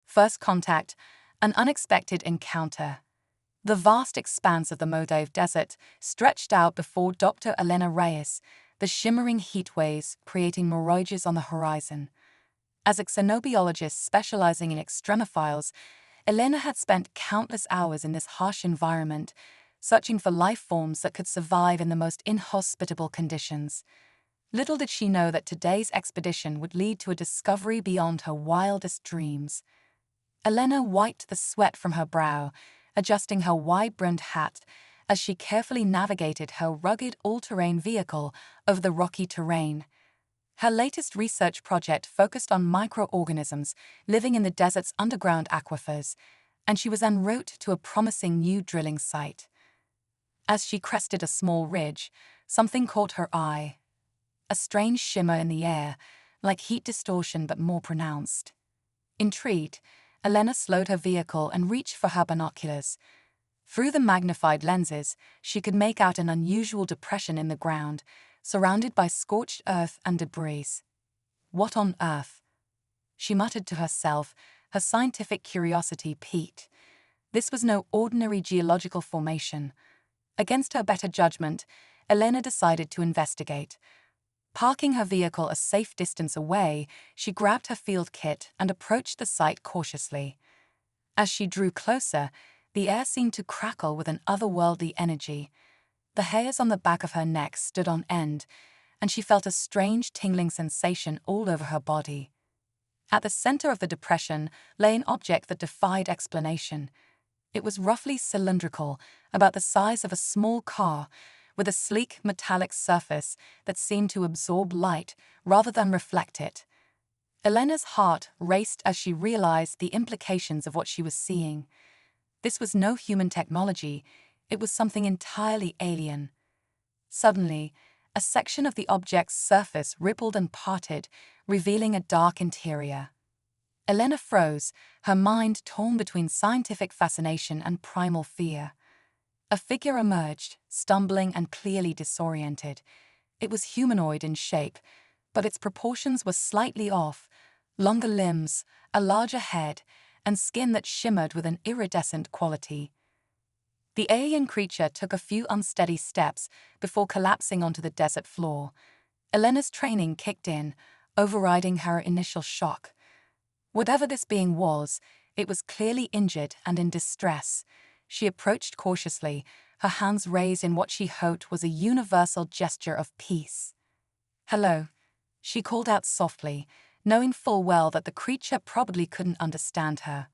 First contact, an unexpected encounter. The vast expanse of the Maldive Desert stretched out before Dr. Elena Reyes, the shimmering heat waves creating mirages on the horizon. As a xenobiologist specializing in extremophiles, Elena had spent countless hours in this harsh environment, searching for life forms that could survive in the most inhospitable conditions. Little did she know that today's expedition would lead to a discovery beyond her wildest dreams. Elena wiped the sweat from her brow, adjusting her wide-brimmed hat as she carefully navigated her rugged all-terrain vehicle over the rocky terrain. Her latest research project focused on microorganisms living in the desert's underground aquifers, and she was en route to a promising new drilling site. As she crested a small ridge, something caught her eye. A strange shimmer in the air, like heat distortion but more pronounced. Intrigued, Elena slowed her vehicle and reached for her binoculars. Through the magnified lenses, she could make out an unusual depression in the ground, surrounded by scorched earth and debris. What on earth? She muttered to herself, her scientific curiosity piqued. This was no ordinary geological formation. Against her better judgment, Elena decided to investigate. Parking her vehicle a safe distance away, she grabbed her field kit and approached the site cautiously. As she drew closer, the air seemed to crackle with an otherworldly energy. The hairs on the back of her neck stood on end, and she felt a strange tingling sensation all over her body. At the center of the depression lay an object that defied explanation. It was roughly cylindrical, about the size of a small car, with a sleek metallic surface that seemed to absorb light rather than reflect it. Elena's heart raced as she realized the implications of what she was seeing. This was no human technology, it was something entirely alien. Suddenly, a section of the object's surface rippled and parted, revealing a dark interior. Elena froze, her mind torn between scientific fascination and primal fear. A figure emerged, stumbling and clearly disoriented. It was humanoid in shape, but its proportions were slightly off: longer limbs, a larger head, and skin that shimmered with an iridescent quality. The alien creature took a few unsteady steps before collapsing onto the desert floor. Elena's training kicked in, overriding her initial shock. Whatever this being was, it was clearly injured and in distress. She approached cautiously, her hands raised in what she hoped was a universal gesture of peace. "Hello," she called out softly, knowing full well that the creature probably couldn't understand her.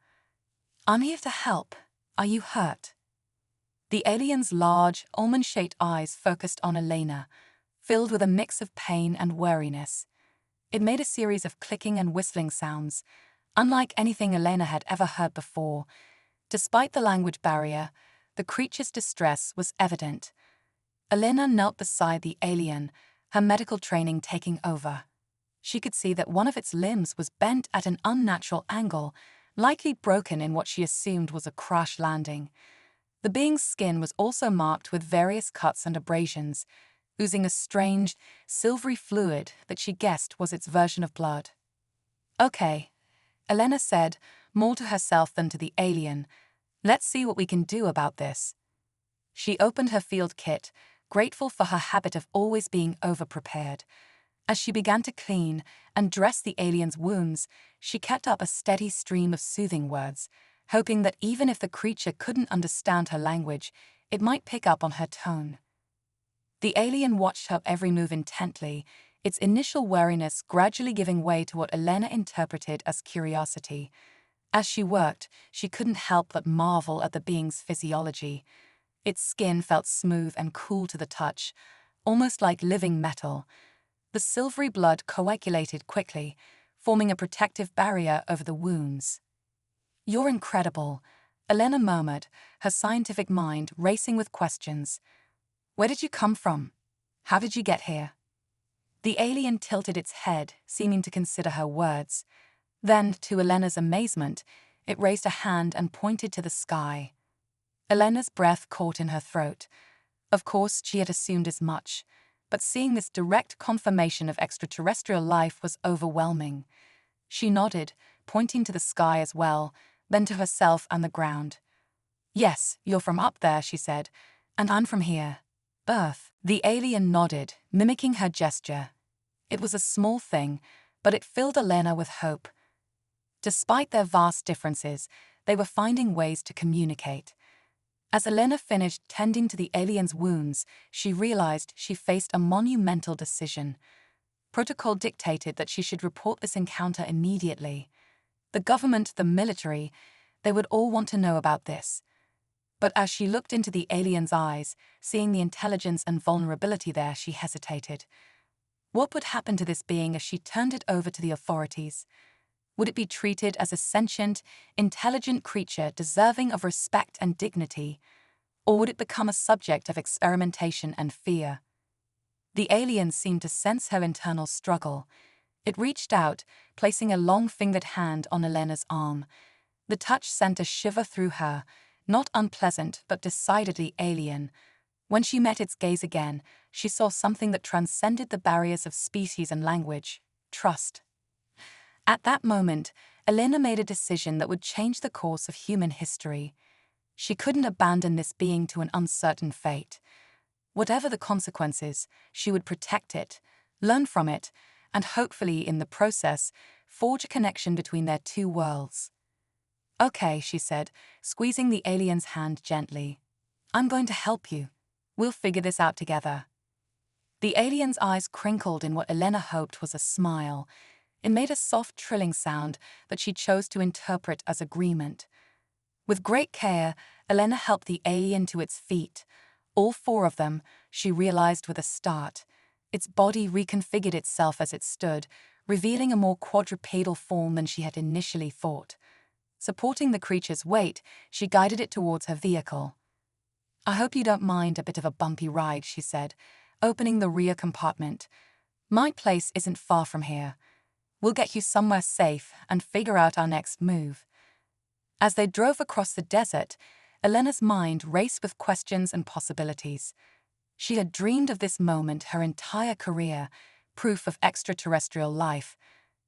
"I'm here to help. Are you hurt?" The alien's large, almond-shaped eyes focused on Elena, filled with a mix of pain and wariness. It made a series of clicking and whistling sounds, unlike anything Elena had ever heard before. Despite the language barrier, the creature's distress was evident. Elena knelt beside the alien, her medical training taking over. She could see that one of its limbs was bent at an unnatural angle, likely broken in what she assumed was a crash landing. The being's skin was also marked with various cuts and abrasions, oozing a strange, silvery fluid that she guessed was its version of blood. "Okay," Elena said, more to herself than to the alien. "Let's see what we can do about this." She opened her field kit, grateful for her habit of always being over-prepared. As she began to clean and dress the alien's wounds, she kept up a steady stream of soothing words, hoping that even if the creature couldn't understand her language, it might pick up on her tone. The alien watched her every move intently, its initial wariness gradually giving way to what Elena interpreted as curiosity. As she worked, she couldn't help but marvel at the being's physiology. Its skin felt smooth and cool to the touch, almost like living metal. The silvery blood coagulated quickly, forming a protective barrier over the wounds. "You're incredible," Elena murmured, her scientific mind racing with questions. "Where did you come from? How did you get here?" The alien tilted its head, seeming to consider her words. Then, to Elena's amazement, it raised a hand and pointed to the sky. Elena's breath caught in her throat. Of course, she had assumed as much, but seeing this direct confirmation of extraterrestrial life was overwhelming. She nodded, pointing to the sky as well, then to herself and the ground. "Yes, you're from up there," she said, "and I'm from here. Earth." The alien nodded, mimicking her gesture. It was a small thing, but it filled Elena with hope. Despite their vast differences, they were finding ways to communicate. As Elena finished tending to the alien's wounds, she realized she faced a monumental decision. Protocol dictated that she should report this encounter immediately. The government, the military, they would all want to know about this. But as she looked into the alien's eyes, seeing the intelligence and vulnerability there, she hesitated. What would happen to this being if she turned it over to the authorities? Would it be treated as a sentient, intelligent creature deserving of respect and dignity? Or would it become a subject of experimentation and fear? The alien seemed to sense her internal struggle. It reached out, placing a long-fingered hand on Elena's arm. The touch sent a shiver through her, not unpleasant but decidedly alien. When she met its gaze again, she saw something that transcended the barriers of species and language: trust. At that moment, Elena made a decision that would change the course of human history. She couldn't abandon this being to an uncertain fate. Whatever the consequences, she would protect it, learn from it, and hopefully, in the process, forge a connection between their two worlds. "Okay," she said, squeezing the alien's hand gently. "I'm going to help you. We'll figure this out together." The alien's eyes crinkled in what Elena hoped was a smile. It made a soft trilling sound that she chose to interpret as agreement. With great care, Elena helped the alien to its feet. All four of them, she realized with a start. Its body reconfigured itself as it stood, revealing a more quadrupedal form than she had initially thought. Supporting the creature's weight, she guided it towards her vehicle. "I hope you don't mind a bit of a bumpy ride," she said, opening the rear compartment. "My place isn't far from here. We'll get you somewhere safe and figure out our next move." As they drove across the desert, Elena's mind raced with questions and possibilities. She had dreamed of this moment her entire career, proof of extraterrestrial life.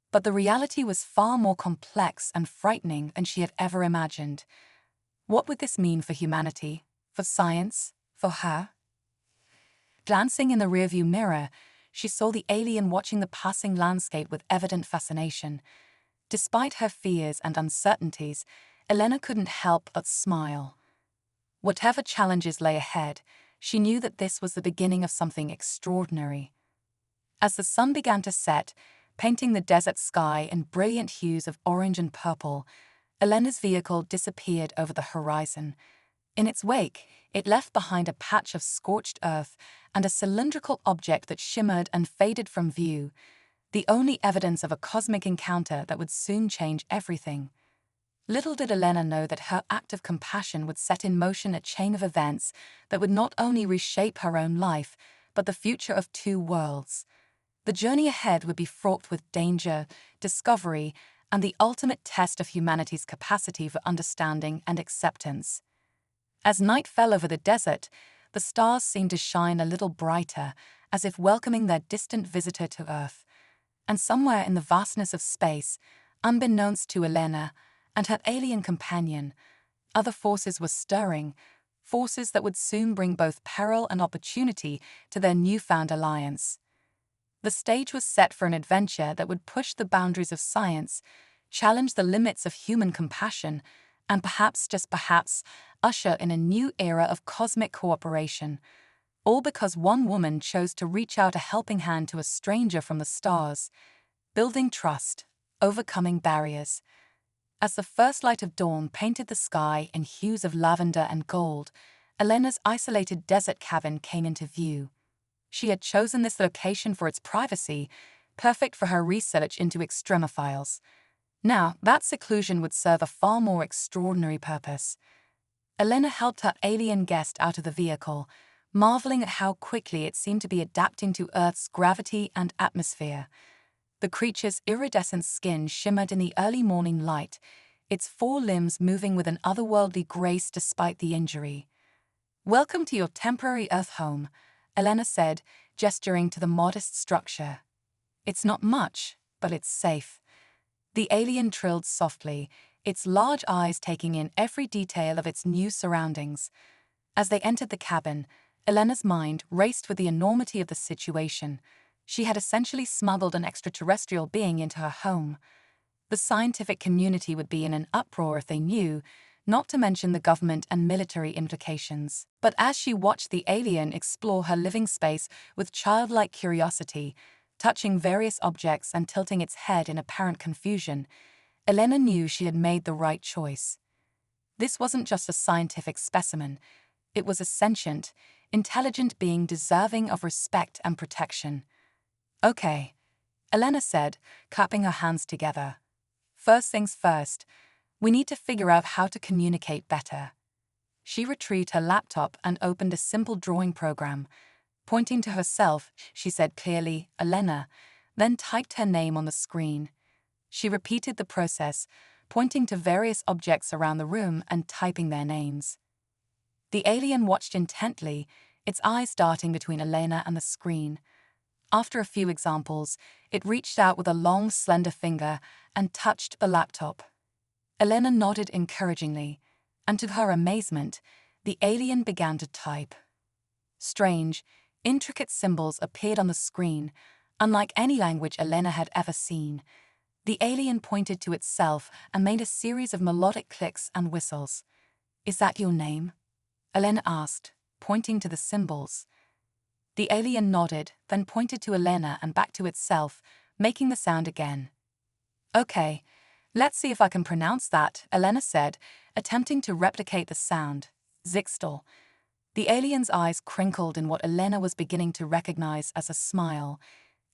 But the reality was far more complex and frightening than she had ever imagined. What would this mean for humanity, for science, for her? Glancing in the rearview mirror, she saw the alien watching the passing landscape with evident fascination. Despite her fears and uncertainties, Elena couldn't help but smile. Whatever challenges lay ahead, she knew that this was the beginning of something extraordinary. As the sun began to set, painting the desert sky in brilliant hues of orange and purple, Elena's vehicle disappeared over the horizon. In its wake, it left behind a patch of scorched earth and a cylindrical object that shimmered and faded from view, the only evidence of a cosmic encounter that would soon change everything. Little did Elena know that her act of compassion would set in motion a chain of events that would not only reshape her own life, but the future of two worlds. The journey ahead would be fraught with danger, discovery, and the ultimate test of humanity's capacity for understanding and acceptance. As night fell over the desert, the stars seemed to shine a little brighter, as if welcoming their distant visitor to Earth. And somewhere in the vastness of space, unbeknownst to Elena and her alien companion, other forces were stirring, forces that would soon bring both peril and opportunity to their newfound alliance. The stage was set for an adventure that would push the boundaries of science, challenge the limits of human compassion, and perhaps, just perhaps, usher in a new era of cosmic cooperation. All because one woman chose to reach out a helping hand to a stranger from the stars, building trust, overcoming barriers. As the first light of dawn painted the sky in hues of lavender and gold, Elena's isolated desert cabin came into view. She had chosen this location for its privacy, perfect for her research into extremophiles. Now, that seclusion would serve a far more extraordinary purpose. Elena helped her alien guest out of the vehicle, marveling at how quickly it seemed to be adapting to Earth's gravity and atmosphere. The creature's iridescent skin shimmered in the early morning light, its four limbs moving with an otherworldly grace despite the injury. "Welcome to your temporary Earth home," Elena said, gesturing to the modest structure. "It's not much, but it's safe." The alien trilled softly, its large eyes taking in every detail of its new surroundings. As they entered the cabin, Elena's mind raced with the enormity of the situation. She had essentially smuggled an extraterrestrial being into her home. The scientific community would be in an uproar if they knew, not to mention the government and military implications. But as she watched the alien explore her living space with childlike curiosity, touching various objects and tilting its head in apparent confusion, Elena knew she had made the right choice. This wasn't just a scientific specimen. It was a sentient, intelligent being deserving of respect and protection. "Okay," Elena said, clapping her hands together. "First things first, we need to figure out how to communicate better." She retrieved her laptop and opened a simple drawing program. Pointing to herself, she said clearly, "Elena," then typed her name on the screen. She repeated the process, pointing to various objects around the room and typing their names. The alien watched intently, its eyes darting between Elena and the screen. After a few examples, it reached out with a long, slender finger and touched the laptop. Elena nodded encouragingly, and to her amazement, the alien began to type. Strange, intricate symbols appeared on the screen, unlike any language Elena had ever seen. The alien pointed to itself and made a series of melodic clicks and whistles. "Is that your name?" Elena asked, pointing to the symbols. The alien nodded, then pointed to Elena and back to itself, making the sound again. "Okay, let's see if I can pronounce that," Elena said, attempting to replicate the sound. "Zixtal." The alien's eyes crinkled in what Elena was beginning to recognize as a smile.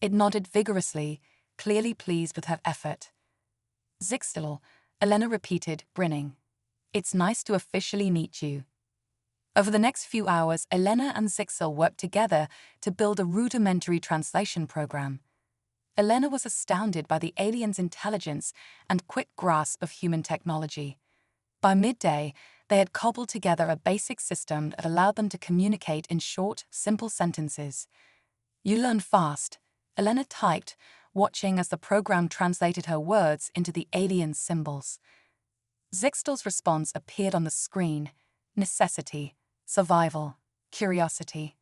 It nodded vigorously, clearly pleased with her effort. "Zixtal," Elena repeated, grinning. "It's nice to officially meet you." Over the next few hours, Elena and Zixtal worked together to build a rudimentary translation program. Elena was astounded by the alien's intelligence and quick grasp of human technology. By midday, they had cobbled together a basic system that allowed them to communicate in short, simple sentences. "You learn fast," Elena typed, watching as the program translated her words into the alien's symbols. Zixtal's response appeared on the screen: necessity, survival, curiosity.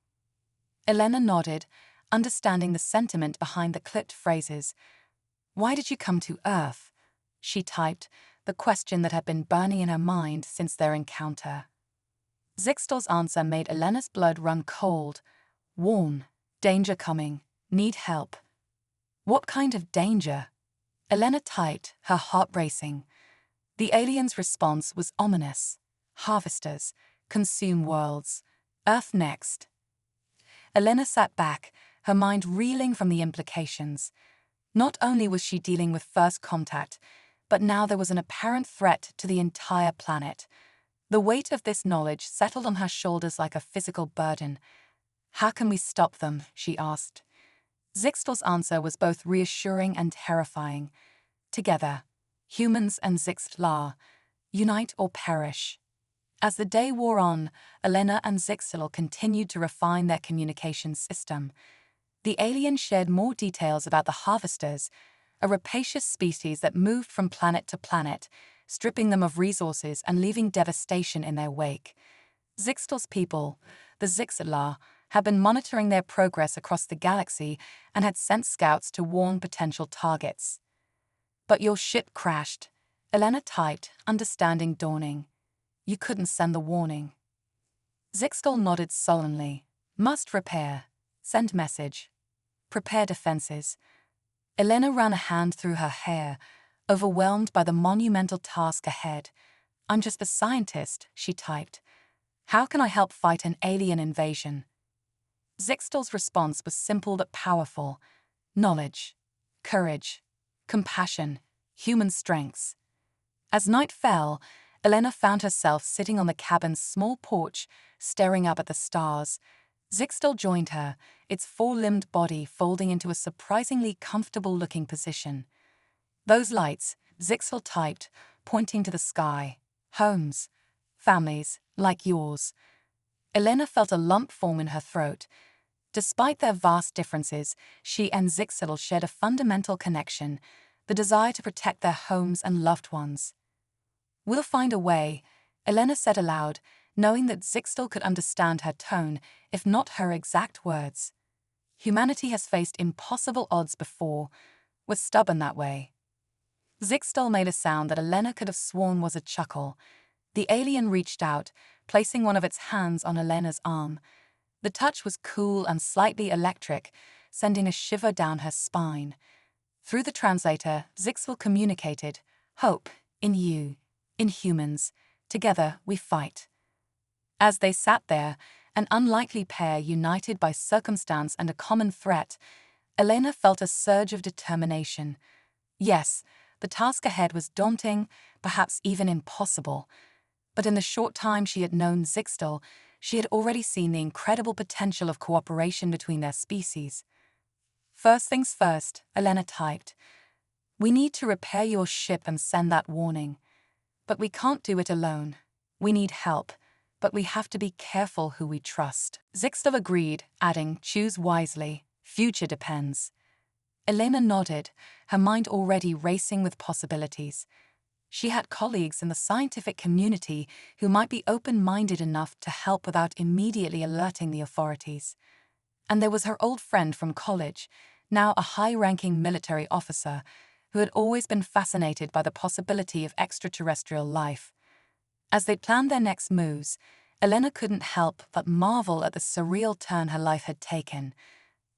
Elena nodded, understanding the sentiment behind the clipped phrases. "Why did you come to Earth?" she typed, the question that had been burning in her mind since their encounter. Zixtal's answer made Elena's blood run cold. "Warn. Danger coming. Need help." "What kind of danger?" Elena typed, her heart racing. The alien's response was ominous. "Harvesters. Consume worlds. Earth next." Elena sat back, her mind reeling from the implications. Not only was she dealing with first contact, but now there was an apparent threat to the entire planet. The weight of this knowledge settled on her shoulders like a physical burden. "How can we stop them?" she asked. Zixtal's answer was both reassuring and terrifying. "Together, humans and Zixtlar, unite or perish." As the day wore on, Elena and Zixtal continued to refine their communication system. The alien shared more details about the Harvesters, a rapacious species that moved from planet to planet, stripping them of resources and leaving devastation in their wake. Zixtal's people, the Zixtlar, had been monitoring their progress across the galaxy and had sent scouts to warn potential targets. "But your ship crashed," Elena typed, understanding dawning. "You couldn't send the warning." Zixtal nodded sullenly. "Must repair. Send message. Prepare defenses." Elena ran a hand through her hair, overwhelmed by the monumental task ahead. "I'm just a scientist," she typed. "How can I help fight an alien invasion?" Zixtal's response was simple but powerful. Knowledge, courage, compassion, human strengths. As night fell, Elena found herself sitting on the cabin's small porch, staring up at the stars. Zixtal joined her, its four-limbed body folding into a surprisingly comfortable-looking position. "Those lights," Zixtal typed, pointing to the sky. "Homes. Families, like yours." Elena felt a lump form in her throat. Despite their vast differences, she and Zixtal shared a fundamental connection: the the desire to protect their homes and loved ones. "We'll find a way," Elena said aloud, knowing that Zixtal could understand her tone, if not her exact words. Humanity has faced impossible odds before. We're stubborn that way. Zixtal made a sound that Elena could have sworn was a chuckle. The alien reached out, placing one of its hands on Elena's arm. The touch was cool and slightly electric, sending a shiver down her spine. Through the translator, Zixtal communicated, "Hope, in you, in humans. Together we fight." As they sat there, an unlikely pair united by circumstance and a common threat, Elena felt a surge of determination. Yes, the task ahead was daunting, perhaps even impossible. But in the short time she had known Zixtal, she had already seen the incredible potential of cooperation between their species. "First things first," Elena typed. "We need to repair your ship and send that warning. But we can't do it alone. We need help, but we have to be careful who we trust." Zixtal agreed, adding, "Choose wisely. Future depends." Elena nodded, her mind already racing with possibilities. She had colleagues in the scientific community who might be open-minded enough to help without immediately alerting the authorities. And there was her old friend from college, now a high-ranking military officer, who had always been fascinated by the possibility of extraterrestrial life. As they planned their next moves, Elena couldn't help but marvel at the surreal turn her life had taken.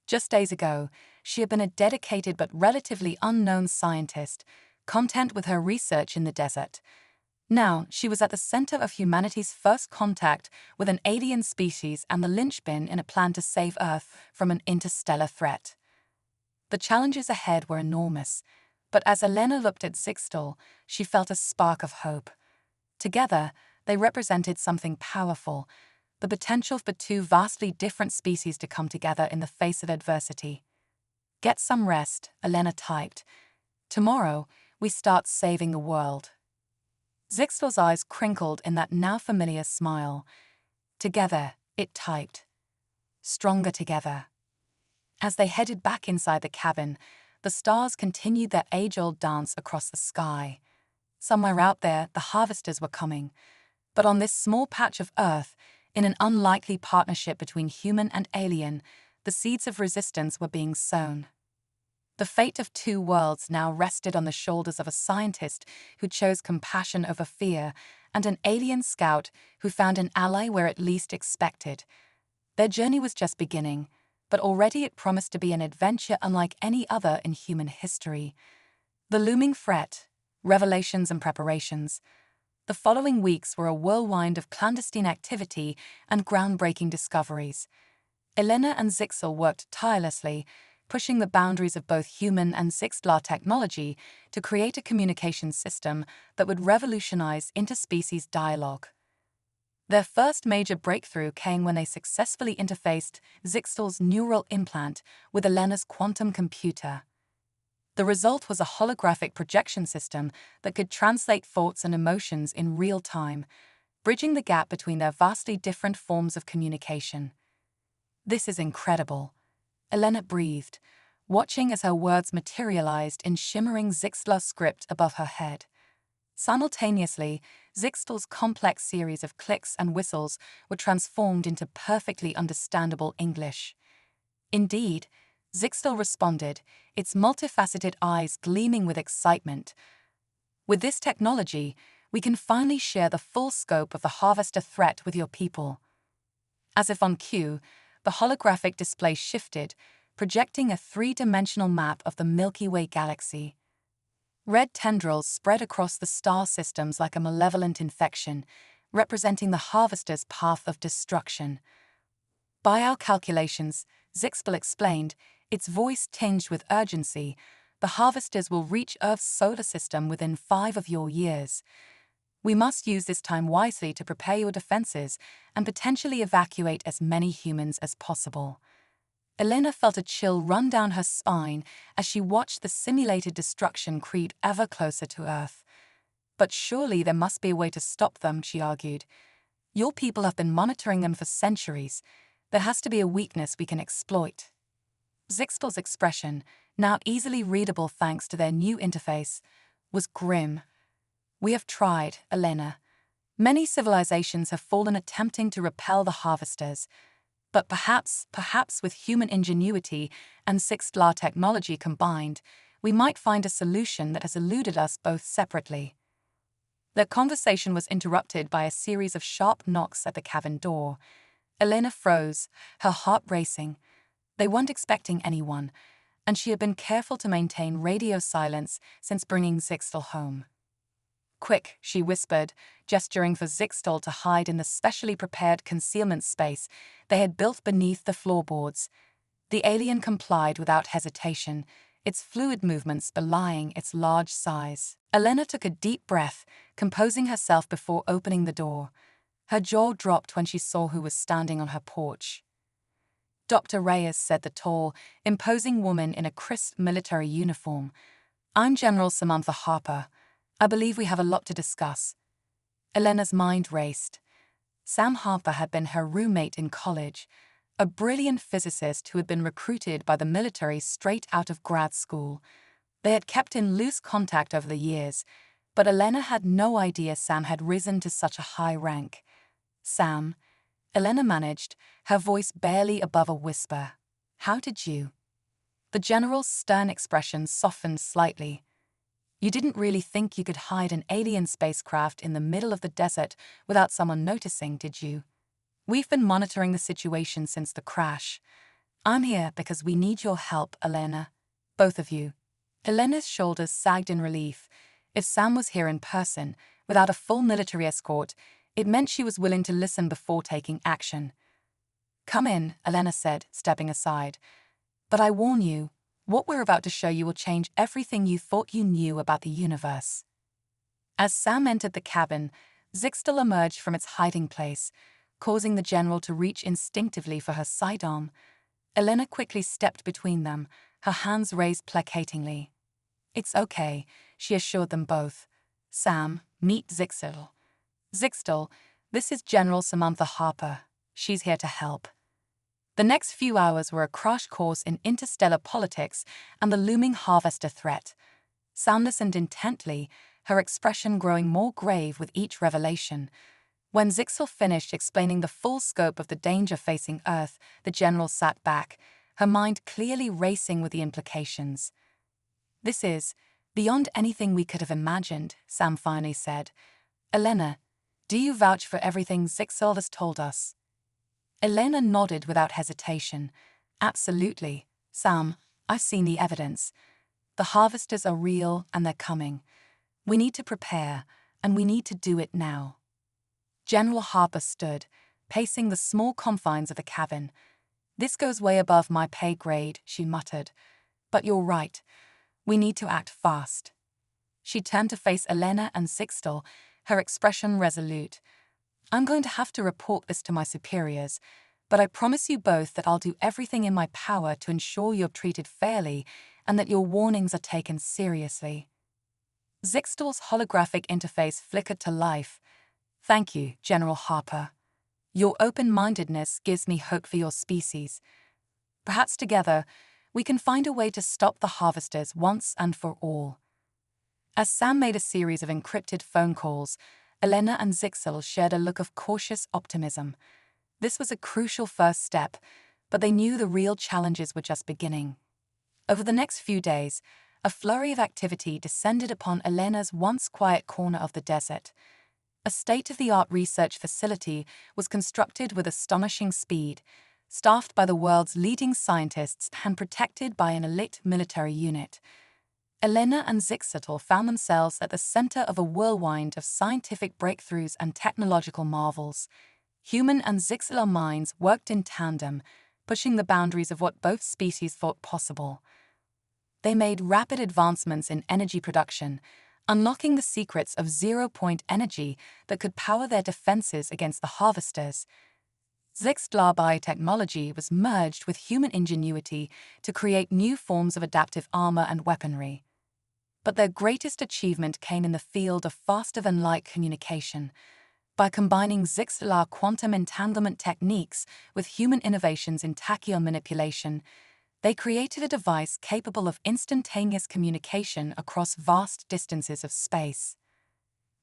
Just days ago, she had been a dedicated but relatively unknown scientist, content with her research in the desert. Now, she was at the center of humanity's first contact with an alien species and the linchpin in a plan to save Earth from an interstellar threat. The challenges ahead were enormous, but as Elena looked at Zixtal, she felt a spark of hope. Together, they represented something powerful, the potential for two vastly different species to come together in the face of adversity. "Get some rest," Elena typed. "Tomorrow, we start saving the world." Zixtal's eyes crinkled in that now familiar smile. "Together," it typed. "Stronger together." As they headed back inside the cabin, the stars continued their age-old dance across the sky. Somewhere out there, the harvesters were coming. But on this small patch of Earth, in an unlikely partnership between human and alien, the seeds of resistance were being sown. The fate of two worlds now rested on the shoulders of a scientist who chose compassion over fear and an alien scout who found an ally where it least expected. Their journey was just beginning, but already it promised to be an adventure unlike any other in human history. The looming threat, revelations and preparations. The following weeks were a whirlwind of clandestine activity and groundbreaking discoveries. Elena and Zixtal worked tirelessly, pushing the boundaries of both human and Zixtlar technology to create a communication system that would revolutionize interspecies dialogue. Their first major breakthrough came when they successfully interfaced Zixtal's neural implant with Elena's quantum computer. The result was a holographic projection system that could translate thoughts and emotions in real time, bridging the gap between their vastly different forms of communication. "This is incredible," Elena breathed, watching as her words materialized in shimmering Zixtlar script above her head. Simultaneously, Zixtal's complex series of clicks and whistles were transformed into perfectly understandable English. Indeed, Zixtal responded, its multifaceted eyes gleaming with excitement. "With this technology, we can finally share the full scope of the harvester threat with your people." As if on cue, the holographic display shifted, projecting a three-dimensional map of the Milky Way galaxy. Red tendrils spread across the star systems like a malevolent infection, representing the harvester's path of destruction. "By our calculations," Zixtal explained, its voice tinged with urgency, "the harvesters will reach Earth's solar system within 5 of your years. We must use this time wisely to prepare your defenses and potentially evacuate as many humans as possible." Elena felt a chill run down her spine as she watched the simulated destruction creep ever closer to Earth. "But surely there must be a way to stop them," she argued. "Your people have been monitoring them for centuries. There has to be a weakness we can exploit." Zixtal's expression, now easily readable thanks to their new interface, was grim. "We have tried, Elena. Many civilizations have fallen attempting to repel the harvesters, but perhaps with human ingenuity and sixth-law technology combined, we might find a solution that has eluded us both separately." Their conversation was interrupted by a series of sharp knocks at the cabin door. Elena froze, her heart racing. They weren't expecting anyone, and she had been careful to maintain radio silence since bringing Zixtal home. "Quick," she whispered, gesturing for Zixtal to hide in the specially prepared concealment space they had built beneath the floorboards. The alien complied without hesitation, its fluid movements belying its large size. Elena took a deep breath, composing herself before opening the door. Her jaw dropped when she saw who was standing on her porch. "Dr. Reyes," said the tall, imposing woman in a crisp military uniform. "I'm General Samantha Harper. I believe we have a lot to discuss." Elena's mind raced. Sam Harper had been her roommate in college, a brilliant physicist who had been recruited by the military straight out of grad school. They had kept in loose contact over the years, but Elena had no idea Sam had risen to such a high rank. "Sam," Elena managed, her voice barely above a whisper. "How did you?" The general's stern expression softened slightly. "You didn't really think you could hide an alien spacecraft in the middle of the desert without someone noticing, did you? We've been monitoring the situation since the crash. I'm here because we need your help, Elena. Both of you." Elena's shoulders sagged in relief. If Sam was here in person, without a full military escort, it meant she was willing to listen before taking action. "Come in," Elena said, stepping aside. "But I warn you, what we're about to show you will change everything you thought you knew about the universe." As Sam entered the cabin, Zixtal emerged from its hiding place, causing the general to reach instinctively for her sidearm. Elena quickly stepped between them, her hands raised placatingly. "It's okay," she assured them both. "Sam, meet Zixtal. Zixtal, this is General Samantha Harper. She's here to help." The next few hours were a crash course in interstellar politics and the looming harvester threat. Sam listened intently, her expression growing more grave with each revelation. When Zixtal finished explaining the full scope of the danger facing Earth, the general sat back, her mind clearly racing with the implications. "This is beyond anything we could have imagined," Sam finally said. "Elena, do you vouch for everything Zixtal has told us?" Elena nodded without hesitation. "Absolutely, Sam, I've seen the evidence. The harvesters are real and they're coming. We need to prepare, and we need to do it now." General Harper stood, pacing the small confines of the cabin. "This goes way above my pay grade," she muttered. "But you're right. We need to act fast." She turned to face Elena and Zixtal, her expression resolute. "I'm going to have to report this to my superiors, but I promise you both that I'll do everything in my power to ensure you're treated fairly and that your warnings are taken seriously." Zixtal's holographic interface flickered to life. "Thank you, General Harper. Your open-mindedness gives me hope for your species. Perhaps together, we can find a way to stop the harvesters once and for all." As Sam made a series of encrypted phone calls, Elena and Zixtal shared a look of cautious optimism. This was a crucial first step, but they knew the real challenges were just beginning. Over the next few days, a flurry of activity descended upon Elena's once quiet corner of the desert. A state-of-the-art research facility was constructed with astonishing speed, staffed by the world's leading scientists and protected by an elite military unit. Elena and Zixtal found themselves at the center of a whirlwind of scientific breakthroughs and technological marvels. Human and Zixtal minds worked in tandem, pushing the boundaries of what both species thought possible. They made rapid advancements in energy production, unlocking the secrets of zero-point energy that could power their defenses against the harvesters. Zixtal biotechnology was merged with human ingenuity to create new forms of adaptive armor and weaponry. But their greatest achievement came in the field of faster-than-light communication. By combining Zixtal quantum entanglement techniques with human innovations in tachyon manipulation, They created a device capable of instantaneous communication across vast distances of space.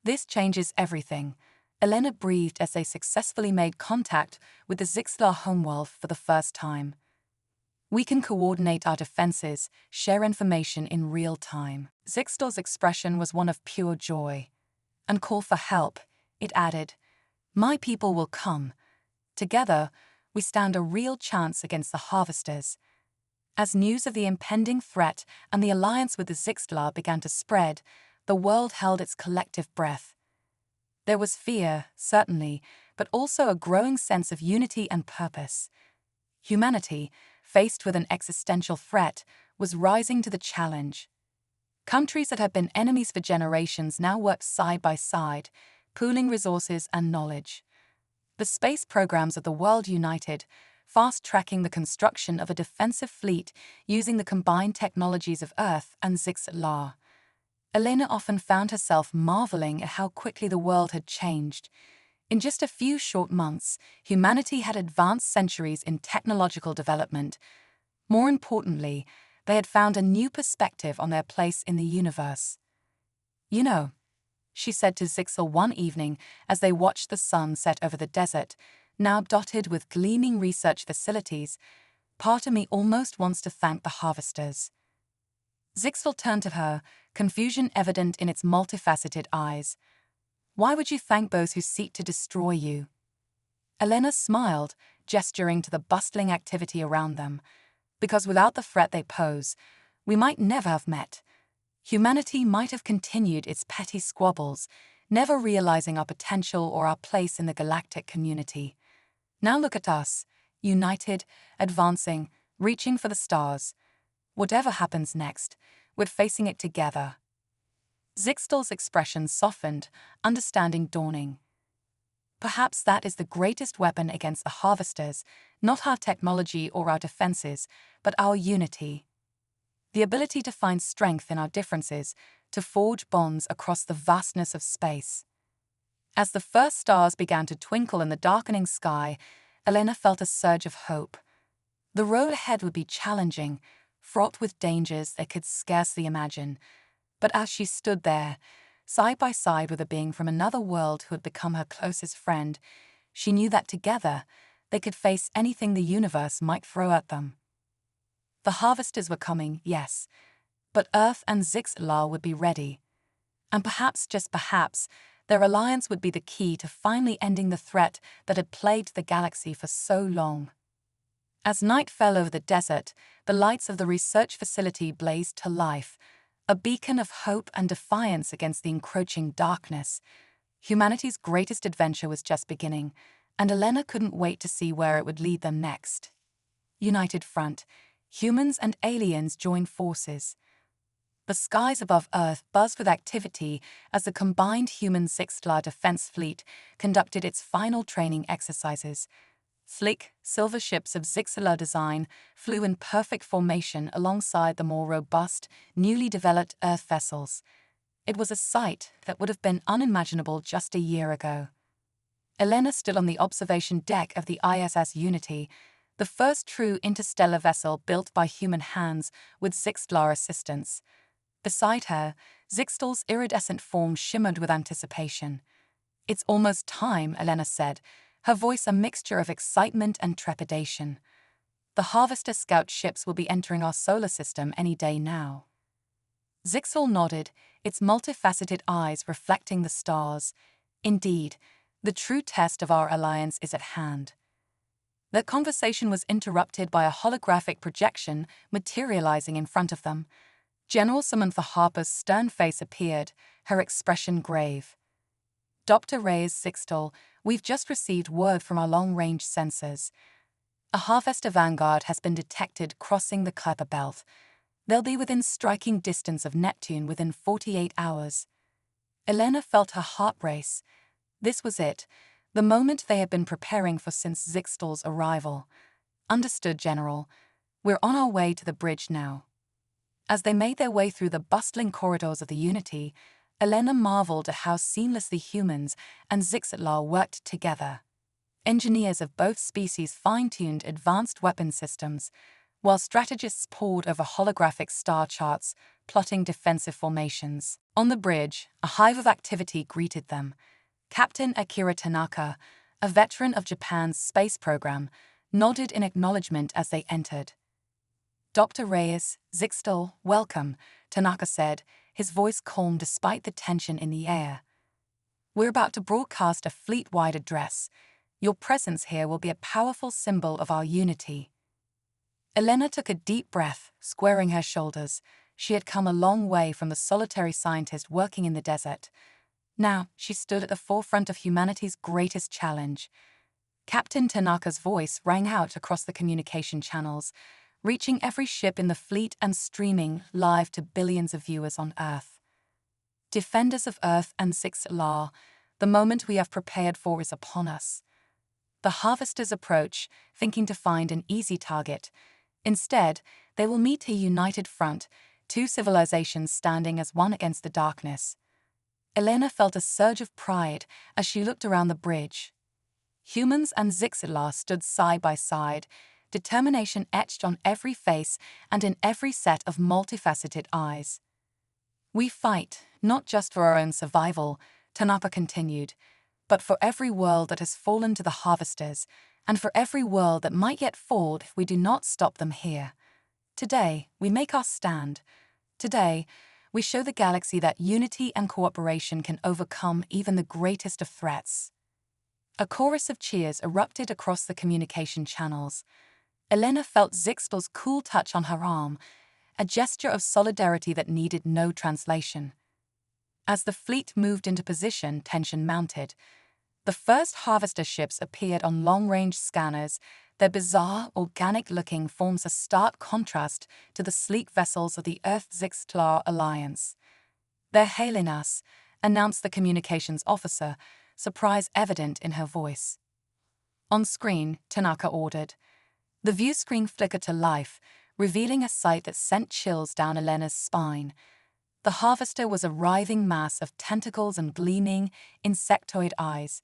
This changes everything, Elena breathed as they successfully made contact with the Zixlar homeworld for the first time. We can coordinate our defenses, share information in real time. Zixlar's expression was one of pure joy. And call for help, it added. My people will come. Together, we stand a real chance against the harvesters. As news of the impending threat and the alliance with the Zixlar began to spread, the world held its collective breath. There was fear, certainly, but also a growing sense of unity and purpose. Humanity, faced with an existential threat, was rising to the challenge. Countries that had been enemies for generations now worked side by side, pooling resources and knowledge. The space programs of the world united, fast-tracking the construction of a defensive fleet using the combined technologies of Earth and Zixlar. Elena often found herself marveling at how quickly the world had changed. In just a few short months, humanity had advanced centuries in technological development. More importantly, they had found a new perspective on their place in the universe. You know, she said to Zixel one evening as they watched the sun set over the desert, now dotted with gleaming research facilities, part of me almost wants to thank the harvesters. Zixel turned to her, confusion evident in its multifaceted eyes. Why would you thank those who seek to destroy you? Elena smiled, gesturing to the bustling activity around them. Because without the threat they pose, we might never have met. Humanity might have continued its petty squabbles, never realizing our potential or our place in the galactic community. Now look at us, united, advancing, reaching for the stars. Whatever happens next, we're facing it together. Zixtal's expression softened, understanding dawning. Perhaps that is the greatest weapon against the harvesters, not our technology or our defenses, but our unity. The ability to find strength in our differences, to forge bonds across the vastness of space. As the first stars began to twinkle in the darkening sky, Elena felt a surge of hope. The road ahead would be challenging, fraught with dangers they could scarcely imagine. But as she stood there, side by side with a being from another world who had become her closest friend, she knew that together they could face anything the universe might throw at them. The harvesters were coming, yes, but Earth and Zixlar would be ready. And perhaps, just perhaps, their alliance would be the key to finally ending the threat that had plagued the galaxy for so long. As night fell over the desert, the lights of the research facility blazed to life, a beacon of hope and defiance against the encroaching darkness. Humanity's greatest adventure was just beginning, and Elena couldn't wait to see where it would lead them next. United front, humans and aliens joined forces. The skies above Earth buzzed with activity as the combined human Zixlar defense fleet conducted its final training exercises. Sleek, silver ships of Zixlar design flew in perfect formation alongside the more robust, newly developed Earth vessels. It was a sight that would have been unimaginable just a year ago. Elena stood on the observation deck of the ISS Unity, the first true interstellar vessel built by human hands with Zixlar assistance. Beside her, Zixtal's iridescent form shimmered with anticipation. It's almost time, Elena said, her voice a mixture of excitement and trepidation. The Harvester Scout ships will be entering our solar system any day now. Zixtal nodded, its multifaceted eyes reflecting the stars. Indeed, the true test of our alliance is at hand. Their conversation was interrupted by a holographic projection materializing in front of them. General Samantha Harper's stern face appeared, her expression grave. Dr. Reyes Zixtal, we've just received word from our long-range sensors. A Harvester Vanguard has been detected crossing the Kuiper Belt. They'll be within striking distance of Neptune within 48 hours. Elena felt her heart race. This was it, the moment they had been preparing for since Zixtal's arrival. Understood, General. We're on our way to the bridge now. As they made their way through the bustling corridors of the Unity, Elena marveled at how seamlessly humans and Zixlar worked together. Engineers of both species fine-tuned advanced weapon systems, while strategists pored over holographic star charts, plotting defensive formations. On the bridge, a hive of activity greeted them. Captain Akira Tanaka, a veteran of Japan's space program, nodded in acknowledgement as they entered. Dr. Reyes, Zixtal, welcome, Tanaka said, his voice calm despite the tension in the air. We're about to broadcast a fleet-wide address. Your presence here will be a powerful symbol of our unity. Elena took a deep breath, squaring her shoulders. She had come a long way from the solitary scientist working in the desert. Now, she stood at the forefront of humanity's greatest challenge. Captain Tanaka's voice rang out across the communication channels, reaching every ship in the fleet and streaming live to billions of viewers on Earth. Defenders of Earth and Sixth-La, the moment we have prepared for is upon us. The harvesters approach, thinking to find an easy target. Instead, they will meet a united front, two civilizations standing as one against the darkness. Elena felt a surge of pride as she looked around the bridge. Humans and Zixila stood side by side, determination etched on every face and in every set of multifaceted eyes. We fight, not just for our own survival, Tanaka continued, but for every world that has fallen to the harvesters, and for every world that might yet fall if we do not stop them here. Today, we make our stand. Today, we show the galaxy that unity and cooperation can overcome even the greatest of threats. A chorus of cheers erupted across the communication channels. Elena felt Zixtal's cool touch on her arm, a gesture of solidarity that needed no translation. As the fleet moved into position, tension mounted. The first harvester ships appeared on long-range scanners. Their bizarre, organic-looking forms a stark contrast to the sleek vessels of the Earth-Zixtlar Alliance. "They're hailing us," announced the communications officer, surprise evident in her voice. On screen, Tanaka ordered. The view screen flickered to life, revealing a sight that sent chills down Elena's spine. The harvester was a writhing mass of tentacles and gleaming, insectoid eyes.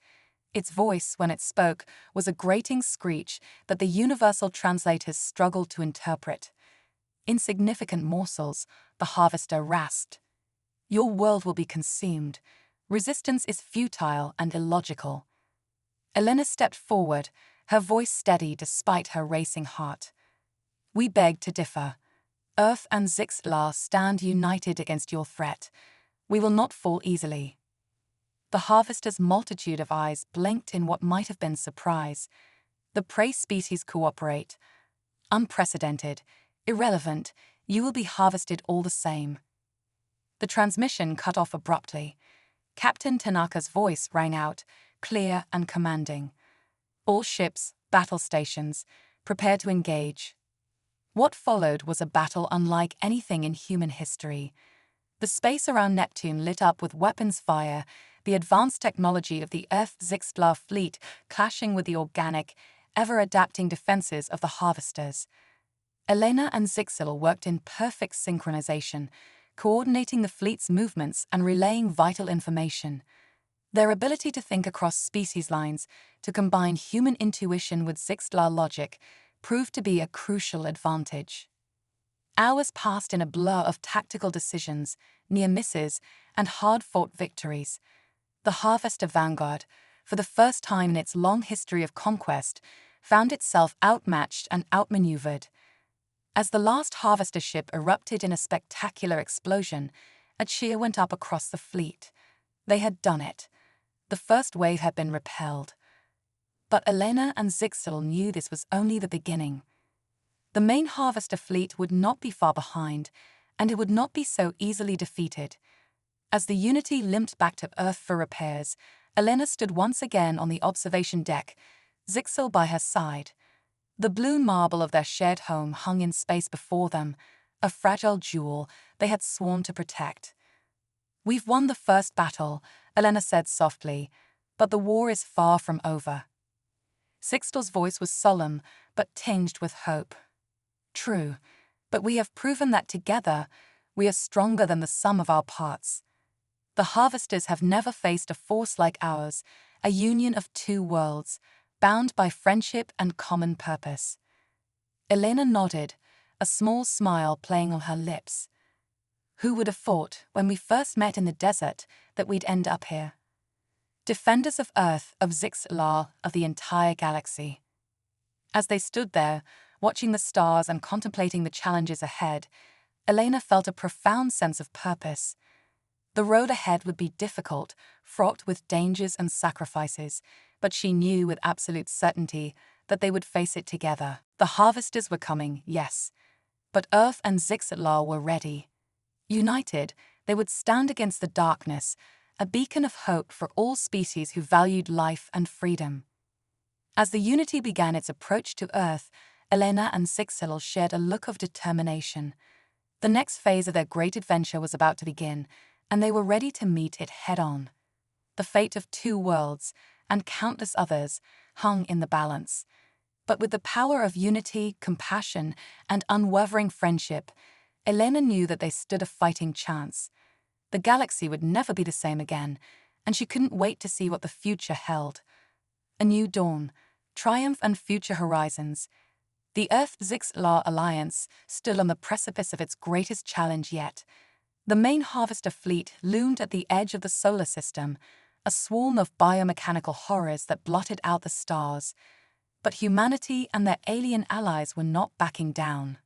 Its voice, when it spoke, was a grating screech that the universal translators struggled to interpret. Insignificant morsels, the harvester rasped. "Your world will be consumed. Resistance is futile and illogical." Elena stepped forward, her voice steady despite her racing heart. "We beg to differ. Earth and Zixtlar stand united against your threat. We will not fall easily." The harvester's multitude of eyes blinked in what might have been surprise. The prey species cooperate. Unprecedented, irrelevant, you will be harvested all the same. The transmission cut off abruptly. Captain Tanaka's voice rang out, clear and commanding. "All ships, battle stations, prepare to engage." What followed was a battle unlike anything in human history. The space around Neptune lit up with weapons fire, the advanced technology of the Earth-Zixtlar fleet clashing with the organic, ever-adapting defenses of the harvesters. Elena and Zixil worked in perfect synchronization, coordinating the fleet's movements and relaying vital information. Their ability to think across species lines, to combine human intuition with Zixtlar logic, proved to be a crucial advantage. Hours passed in a blur of tactical decisions, near misses, and hard-fought victories. The Harvester Vanguard, for the first time in its long history of conquest, found itself outmatched and outmaneuvered. As the last harvester ship erupted in a spectacular explosion, a cheer went up across the fleet. They had done it. The first wave had been repelled. But Elena and Zixil knew this was only the beginning. The main harvester fleet would not be far behind, and it would not be so easily defeated. As the Unity limped back to Earth for repairs, Elena stood once again on the observation deck, Zixil by her side. The blue marble of their shared home hung in space before them, a fragile jewel they had sworn to protect. "We've won the first battle," Elena said softly, "but the war is far from over." Zixil's voice was solemn, but tinged with hope. "True, but we have proven that together, we are stronger than the sum of our parts. The harvesters have never faced a force like ours, a union of two worlds, bound by friendship and common purpose." Elena nodded, a small smile playing on her lips. Who would have thought, when we first met in the desert, that we'd end up here? Defenders of Earth, of Zixlar, of the entire galaxy. As they stood there, watching the stars and contemplating the challenges ahead, Elena felt a profound sense of purpose. The road ahead would be difficult, fraught with dangers and sacrifices, but she knew with absolute certainty that they would face it together. The harvesters were coming, yes, but Earth and Zixlar were ready. United, they would stand against the darkness, a beacon of hope for all species who valued life and freedom. As the Unity began its approach to Earth, Elena and Zixlar shared a look of determination. The next phase of their great adventure was about to begin, and they were ready to meet it head-on. The fate of 2 worlds, and countless others, hung in the balance. But with the power of unity, compassion, and unwavering friendship, Elena knew that they stood a fighting chance. The galaxy would never be the same again, and she couldn't wait to see what the future held. A new dawn, triumph and future horizons. The Earth-Zixlar alliance stood on the precipice of its greatest challenge yet. The main harvester fleet loomed at the edge of the solar system, a swarm of biomechanical horrors that blotted out the stars. But humanity and their alien allies were not backing down.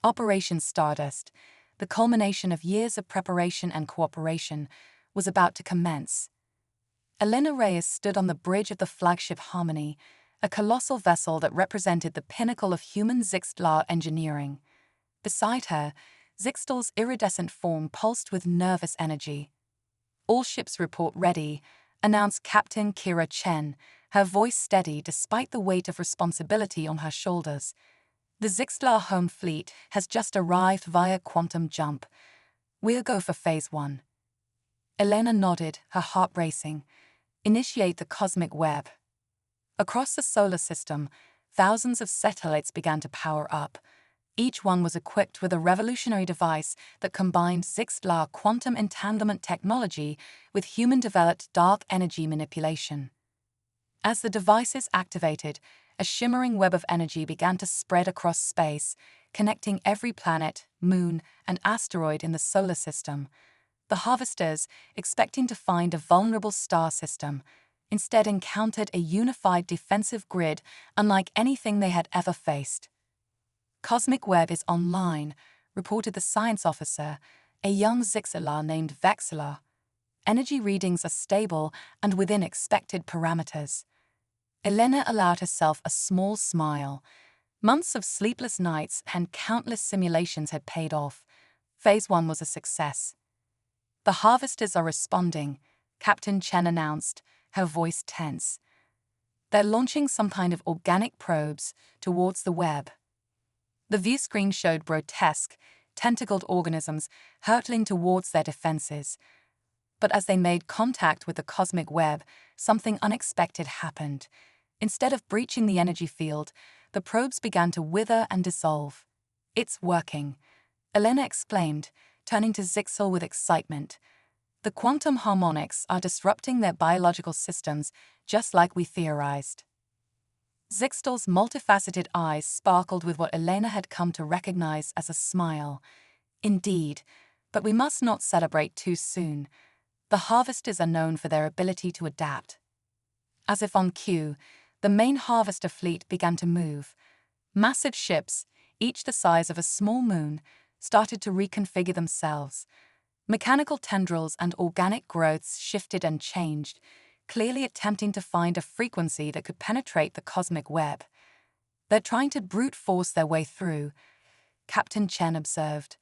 Operation Stardust, the culmination of years of preparation and cooperation, was about to commence. Elena Reyes stood on the bridge of the flagship Harmony, a colossal vessel that represented the pinnacle of human Zixlar engineering. Beside her, Zixtal's iridescent form pulsed with nervous energy. "All ships report ready," announced Captain Kira Chen, her voice steady despite the weight of responsibility on her shoulders. "The Zixlar home fleet has just arrived via quantum jump. We'll go for Phase 1. Elena nodded, her heart racing. Initiate the cosmic web. Across the solar system, thousands of satellites began to power up. Each one was equipped with a revolutionary device that combined Zixlar quantum entanglement technology with human-developed dark energy manipulation. As the devices activated, a shimmering web of energy began to spread across space, connecting every planet, moon, and asteroid in the solar system. The harvesters, expecting to find a vulnerable star system, instead encountered a unified defensive grid unlike anything they had ever faced. "Cosmic Web is online," reported the science officer, a young Zixlar named Vexlar. "Energy readings are stable and within expected parameters." Elena allowed herself a small smile. Months of sleepless nights and countless simulations had paid off. Phase 1 was a success. "The harvesters are responding," Captain Chen announced, her voice tense. "They're launching some kind of organic probes towards the web." The view screen showed grotesque, tentacled organisms hurtling towards their defenses. But as they made contact with the cosmic web, something unexpected happened. Instead of breaching the energy field, the probes began to wither and dissolve. "It's working," Elena exclaimed, turning to Zixal with excitement. "The quantum harmonics are disrupting their biological systems, just like we theorized." Zixtal's multifaceted eyes sparkled with what Elena had come to recognize as a smile. "Indeed, but we must not celebrate too soon. The harvesters are known for their ability to adapt." As if on cue, the main harvester fleet began to move. Massive ships, each the size of a small moon, started to reconfigure themselves. Mechanical tendrils and organic growths shifted and changed, clearly attempting to find a frequency that could penetrate the cosmic web. "They're trying to brute force their way through," Captain Chen observed.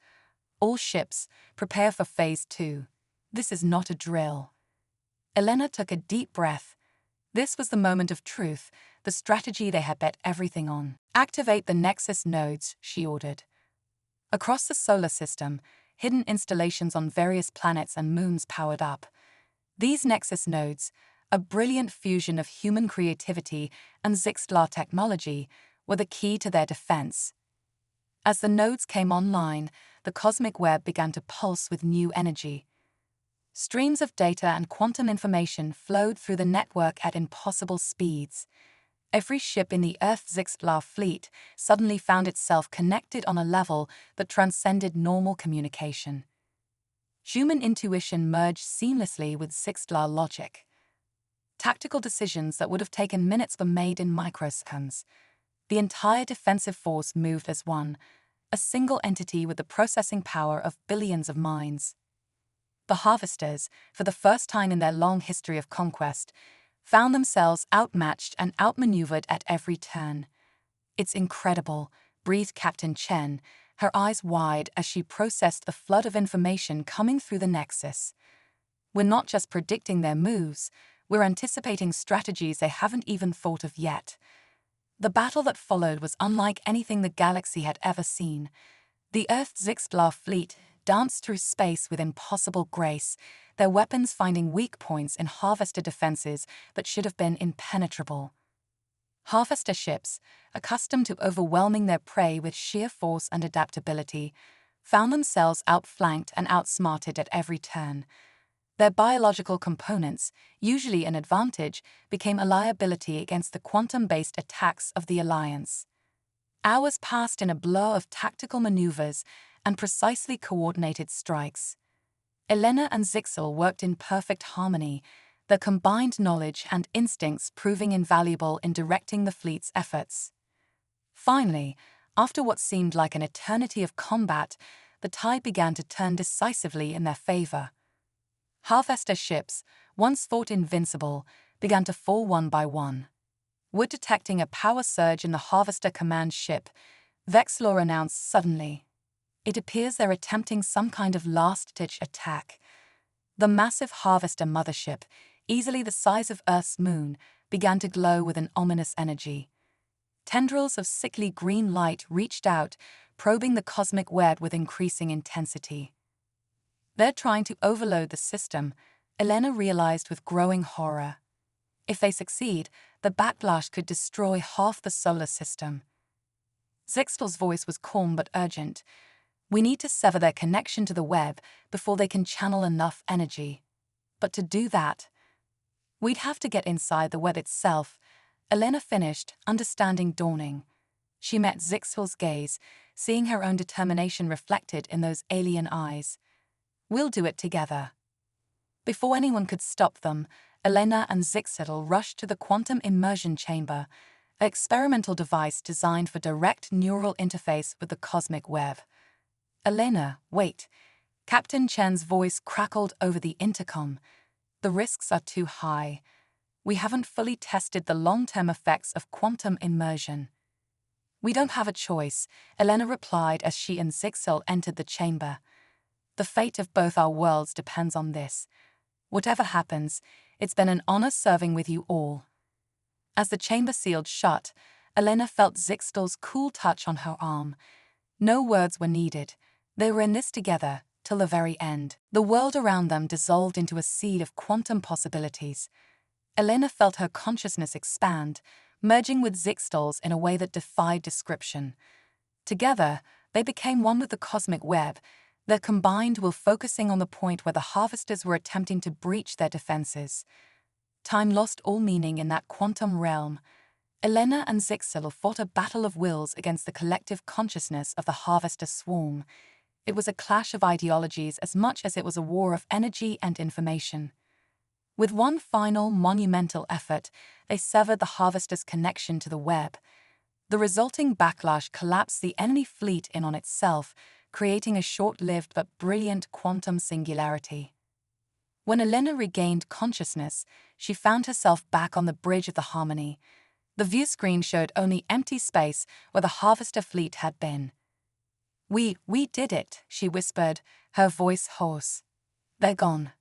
"All ships, prepare for Phase 2. This is not a drill." Elena took a deep breath. This was the moment of truth, the strategy they had bet everything on. "Activate the Nexus nodes," she ordered. Across the solar system, hidden installations on various planets and moons powered up. These Nexus nodes, a brilliant fusion of human creativity and Zixlar technology, were the key to their defense. As the nodes came online, the cosmic web began to pulse with new energy. Streams of data and quantum information flowed through the network at impossible speeds. Every ship in the Earth's HFY fleet suddenly found itself connected on a level that transcended normal communication. Human intuition merged seamlessly with HFY logic. Tactical decisions that would have taken minutes were made in microseconds. The entire defensive force moved as one, a single entity with the processing power of billions of minds. The Harvesters, for the first time in their long history of conquest, found themselves outmatched and outmaneuvered at every turn. "It's incredible," breathed Captain Chen, her eyes wide as she processed the flood of information coming through the Nexus. "We're not just predicting their moves, we're anticipating strategies they haven't even thought of yet." The battle that followed was unlike anything the galaxy had ever seen. The Earth's HFY fleet danced through space with impossible grace, their weapons finding weak points in Harvester defenses that should have been impenetrable. Harvester ships, accustomed to overwhelming their prey with sheer force and adaptability, found themselves outflanked and outsmarted at every turn. Their biological components, usually an advantage, became a liability against the quantum-based attacks of the Alliance. Hours passed in a blur of tactical maneuvers and precisely coordinated strikes. Elena and Zixel worked in perfect harmony, their combined knowledge and instincts proving invaluable in directing the fleet's efforts. Finally, after what seemed like an eternity of combat, the tide began to turn decisively in their favor. Harvester ships, once thought invincible, began to fall one by one. Wood detecting a power surge in the Harvester command ship, Vexlor announced suddenly, "It appears they're attempting some kind of last-ditch attack." The massive Harvester mothership, easily the size of Earth's moon, began to glow with an ominous energy. Tendrils of sickly green light reached out, probing the cosmic web with increasing intensity. "They're trying to overload the system," Elena realized with growing horror. If they succeed, the backlash could destroy half the solar system. Zixel's voice was calm but urgent. "We need to sever their connection to the web before they can channel enough energy. But to do that, we'd have to get inside the web itself," Elena finished, understanding dawning. She met Zixel's gaze, seeing her own determination reflected in those alien eyes. "We'll do it together." Before anyone could stop them, Elena and Zixel rushed to the quantum immersion chamber, an experimental device designed for direct neural interface with the cosmic web. "Elena, wait." Captain Chen's voice crackled over the intercom. "The risks are too high. We haven't fully tested the long-term effects of quantum immersion." "We don't have a choice," Elena replied as she and Zixel entered the chamber. "The fate of both our worlds depends on this. Whatever happens, it's been an honor serving with you all." As the chamber sealed shut, Elena felt Zixel's cool touch on her arm. No words were needed. They were in this together, till the very end. The world around them dissolved into a seed of quantum possibilities. Elena felt her consciousness expand, merging with Zixel's in a way that defied description. Together, they became one with the cosmic web, their combined will focusing on the point where the Harvesters were attempting to breach their defenses. Time lost all meaning in that quantum realm. Elena and Zixel fought a battle of wills against the collective consciousness of the Harvester swarm. It was a clash of ideologies as much as it was a war of energy and information. With one final, monumental effort, they severed the Harvester's connection to the web. The resulting backlash collapsed the enemy fleet in on itself, creating a short-lived but brilliant quantum singularity. When Elena regained consciousness, she found herself back on the bridge of the Harmony. The view screen showed only empty space where the Harvester fleet had been. We did it," she whispered, her voice hoarse. "They're gone."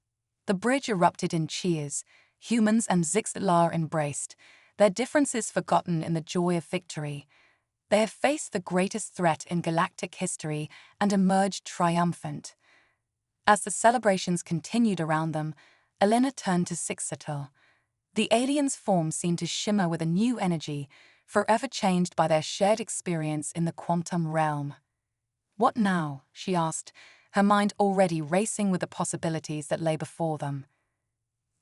The bridge erupted in cheers. Humans and Zixelar embraced, their differences forgotten in the joy of victory. They have faced the greatest threat in galactic history and emerged triumphant. As the celebrations continued around them, Elena turned to Zixelar. The alien's form seemed to shimmer with a new energy, forever changed by their shared experience in the quantum realm. "What now?" she asked, her mind already racing with the possibilities that lay before them.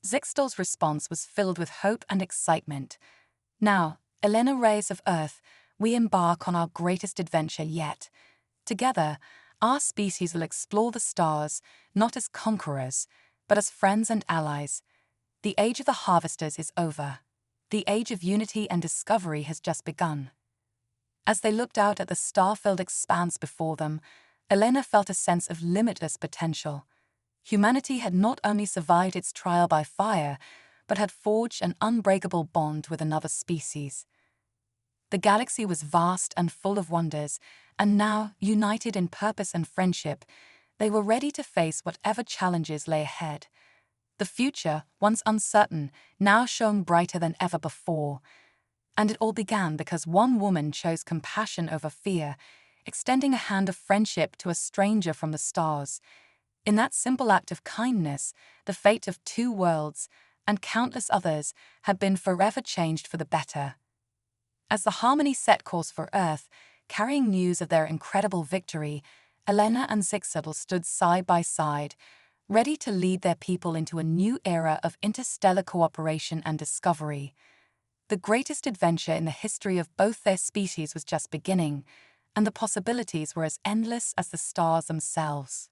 Zixel's response was filled with hope and excitement. "Now, Elena Reyes of Earth, we embark on our greatest adventure yet. Together, our species will explore the stars, not as conquerors, but as friends and allies. The age of the harvesters is over. The age of unity and discovery has just begun. As they looked out at the star-filled expanse before them, Elena felt a sense of limitless potential. Humanity had not only survived its trial by fire, but had forged an unbreakable bond with another species. The galaxy was vast and full of wonders, and now, united in purpose and friendship, they were ready to face whatever challenges lay ahead. The future, once uncertain, now shone brighter than ever before. And it all began because one woman chose compassion over fear, extending a hand of friendship to a stranger from the stars. In that simple act of kindness, the fate of 2 worlds, and countless others, had been forever changed for the better. As the Harmony set course for Earth, carrying news of their incredible victory, Elena and Zixable stood side by side, ready to lead their people into a new era of interstellar cooperation and discovery. The greatest adventure in the history of both their species was just beginning, and the possibilities were as endless as the stars themselves.